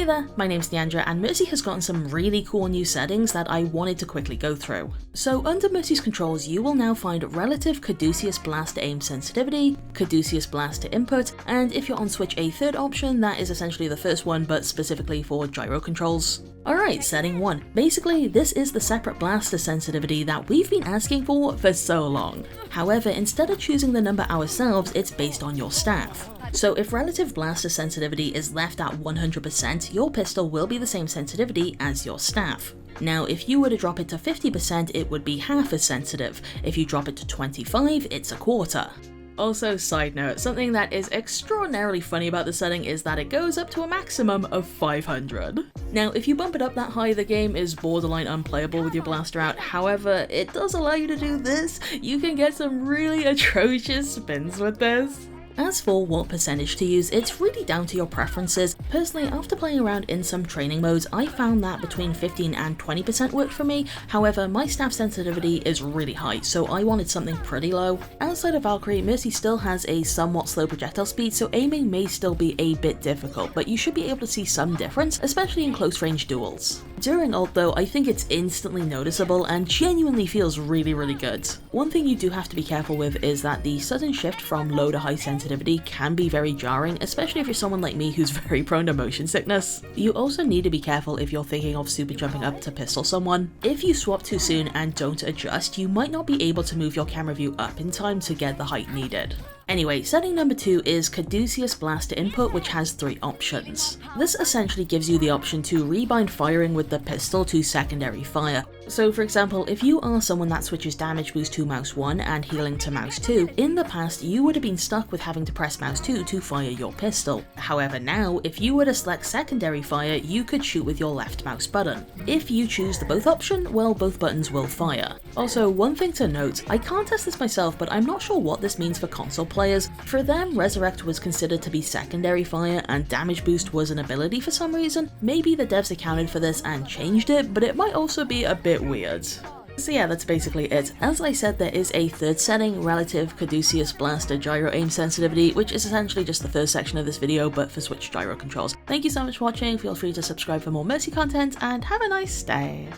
Hey there, my name's Niandra, and Mercy has gotten some really cool new settings that I wanted to quickly go through. So under Mercy's controls, you will now find relative Caduceus blast to aim sensitivity, Caduceus blast to input, and if you're on Switch a third option, that is essentially the first one but specifically for gyro controls. Alright, setting 1. Basically, this is the separate blaster sensitivity that we've been asking for so long. However, instead of choosing the number ourselves, it's based on your staff. So if relative blaster sensitivity is left at 100%, your pistol will be the same sensitivity as your staff. Now, if you were to drop it to 50%, it would be half as sensitive. If you drop it to 25%, it's a quarter. Also, side note, something that is extraordinarily funny about the setting is that it goes up to a maximum of 500. Now, if you bump it up that high, the game is borderline unplayable with your blaster out. However, it does allow you to do this. You can get some really atrocious spins with this. As for what percentage to use, it's really down to your preferences. Personally, after playing around in some training modes, I found that between 15 and 20% worked for me. However, my staff sensitivity is really high, so I wanted something pretty low. Outside of Valkyrie, Mercy still has a somewhat slow projectile speed, so aiming may still be a bit difficult, but you should be able to see some difference, especially in close range duels. During ult though, I think it's instantly noticeable and genuinely feels really good. One thing you do have to be careful with is that the sudden shift from low to high sensitivity can be very jarring, especially if you're someone like me who's very prone to motion sickness. You also need to be careful if you're thinking of super jumping up to pistol someone. If you swap too soon and don't adjust, you might not be able to move your camera view up in time to get the height needed. Anyway, setting number 2 is Caduceus blast to input, which has 3 options. This essentially gives you the option to rebind firing with the pistol to secondary fire. So for example, if you are someone that switches damage boost to mouse 1 and healing to mouse 2, in the past you would have been stuck with having to press mouse 2 to fire your pistol. However now, if you were to select secondary fire, you could shoot with your left mouse button. If you choose the both option, well, both buttons will fire. Also, one thing to note, I can't test this myself, but I'm not sure what this means for console players. For them, Resurrect was considered to be secondary fire and damage boost was an ability for some reason. Maybe the devs accounted for this and changed it, but it might also be a bit weird. So yeah, that's basically it. As I said, there is a third setting, relative Caduceus blaster gyro aim sensitivity, which is essentially just the first section of this video, but for Switch gyro controls. Thank you so much for watching, feel free to subscribe for more Mercy content, and have a nice day.